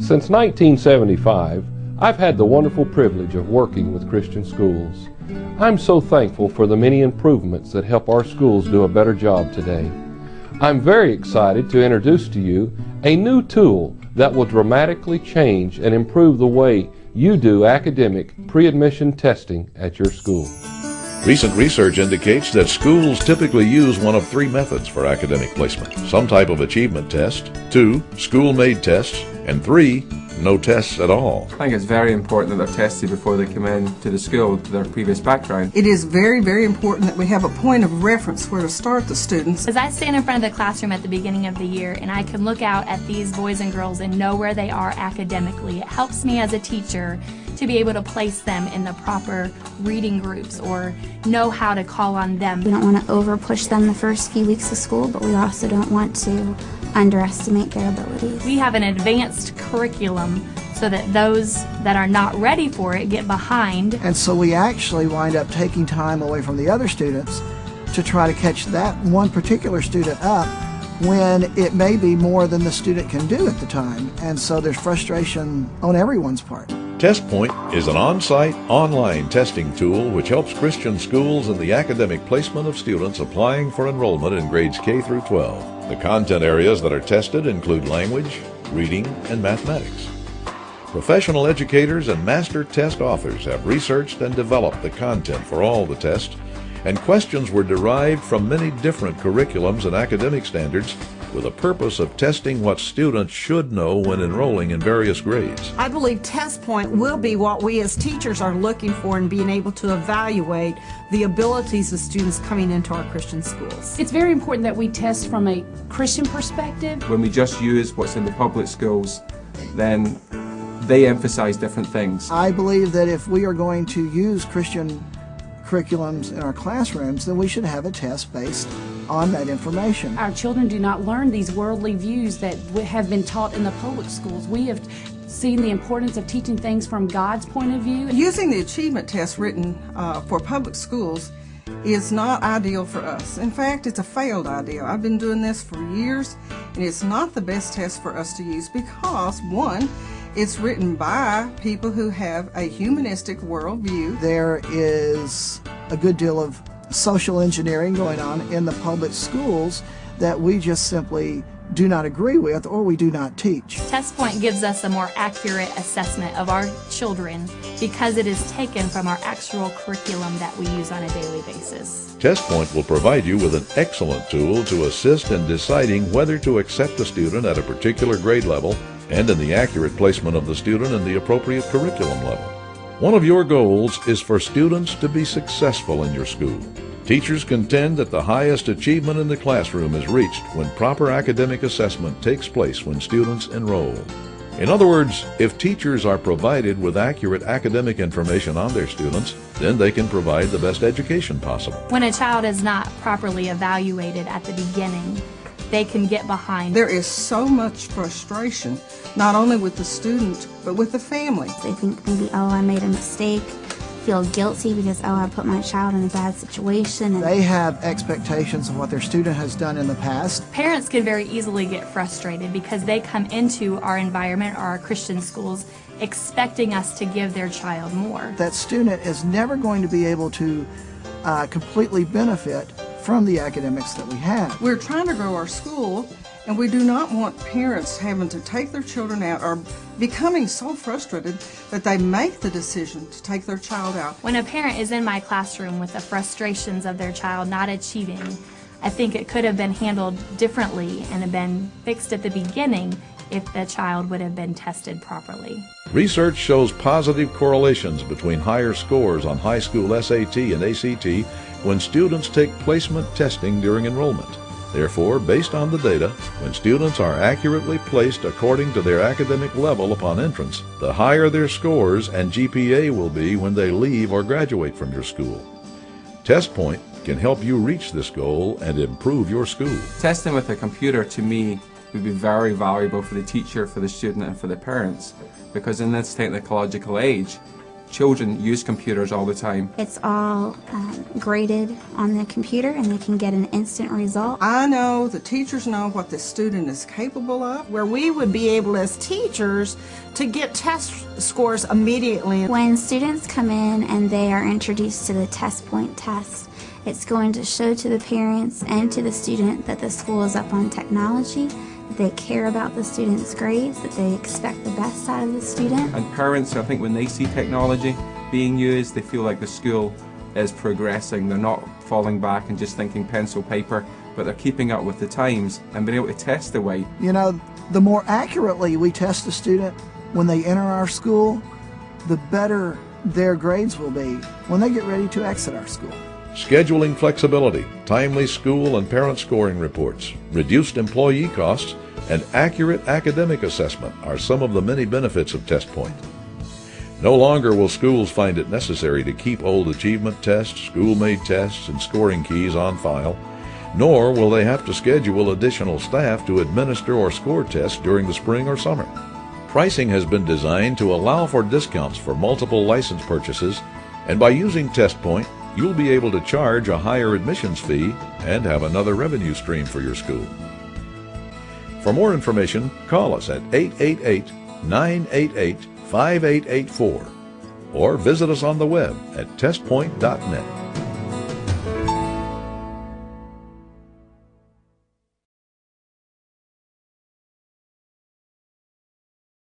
Since 1975, I've had the wonderful privilege of working with Christian schools. I'm so thankful for the many improvements that help our schools do a better job today. I'm very excited to introduce to you a new tool that will dramatically change and improve the way you do academic pre-admission testing at your school. Recent research indicates that schools typically use one of three methods for academic placement: some type of achievement test, 2, school-made tests, and 3, no tests at all. I think it's very important that they're tested before they come in to the school with their previous background. It is very, very important that we have a point of reference where to start the students. As I stand in front of the classroom at the beginning of the year and I can look out at these boys and girls and know where they are academically, it helps me as a teacher to be able to place them in the proper reading groups or know how to call on them. We don't want to over push them the first few weeks of school, but we also don't want to underestimate their abilities. We have an advanced curriculum so that those that are not ready for it get behind. And so we actually wind up taking time away from the other students to try to catch that one particular student up when it may be more than the student can do at the time. And so there's frustration on everyone's part. TestPoint is an on-site, online testing tool which helps Christian schools in the academic placement of students applying for enrollment in grades K through 12. The content areas that are tested include language, reading, and mathematics. Professional educators and master test authors have researched and developed the content for all the tests, and questions were derived from many different curriculums and academic standards with a purpose of testing what students should know when enrolling in various grades. I believe TestPoint will be what we as teachers are looking for in being able to evaluate the abilities of students coming into our Christian schools. It's very important that we test from a Christian perspective. When we just use what's in the public schools, then they emphasize different things. I believe that if we are going to use Christian curriculums in our classrooms, then we should have a test based on that information. Our children do not learn these worldly views that have been taught in the public schools. We have seen the importance of teaching things from God's point of view. Using the achievement test written for public schools is not ideal for us. In fact, it's a failed idea. I've been doing this for years, and it's not the best test for us to use because, one, it's written by people who have a humanistic worldview. There is a good deal of social engineering going on in the public schools that we just simply do not agree with or we do not teach. TestPoint gives us a more accurate assessment of our children because it is taken from our actual curriculum that we use on a daily basis. TestPoint will provide you with an excellent tool to assist in deciding whether to accept a student at a particular grade level and in the accurate placement of the student in the appropriate curriculum level. One of your goals is for students to be successful in your school. Teachers contend that the highest achievement in the classroom is reached when proper academic assessment takes place when students enroll. In other words, if teachers are provided with accurate academic information on their students, then they can provide the best education possible. When a child is not properly evaluated at the beginning, they can get behind. There is so much frustration, not only with the student, but with the family. They think maybe, oh, I made a mistake, feel guilty because, oh, I put my child in a bad situation. They have expectations of what their student has done in the past. Parents can very easily get frustrated because they come into our environment or our Christian schools expecting us to give their child more. That student is never going to be able to completely benefit from the academics that we have. We're trying to grow our school, and we do not want parents having to take their children out or becoming so frustrated that they make the decision to take their child out. When a parent is in my classroom with the frustrations of their child not achieving, I think it could have been handled differently and have been fixed at the beginning if the child would have been tested properly. Research shows positive correlations between higher scores on high school SAT and ACT when students take placement testing during enrollment. Therefore, based on the data, when students are accurately placed according to their academic level upon entrance, the higher their scores and GPA will be when they leave or graduate from your school. TestPoint can help you reach this goal and improve your school. Testing with a computer, to me, would be very valuable for the teacher, for the student, and for the parents, because in this technological age, children use computers all the time. It's all graded on the computer and they can get an instant result. I know the teachers know what the student is capable of. Where we would be able as teachers to get test scores immediately. When students come in and they are introduced to the TestPoint test, it's going to show to the parents and to the student that the school is up on technology, that they care about the student's grades, that they expect the best out of the student. And parents, I think when they see technology being used, they feel like the school is progressing. They're not falling back and just thinking pencil paper, but they're keeping up with the times and being able to test the way. You know, the more accurately we test a student when they enter our school, the better their grades will be when they get ready to exit our school. Scheduling flexibility, timely school and parent scoring reports, reduced employee costs, and accurate academic assessment are some of the many benefits of TestPoint. No longer will schools find it necessary to keep old achievement tests, school-made tests, and scoring keys on file, nor will they have to schedule additional staff to administer or score tests during the spring or summer. Pricing has been designed to allow for discounts for multiple license purchases, and by using TestPoint, you'll be able to charge a higher admissions fee and have another revenue stream for your school. For more information, call us at 888-988-5884 or visit us on the web at testpoint.net.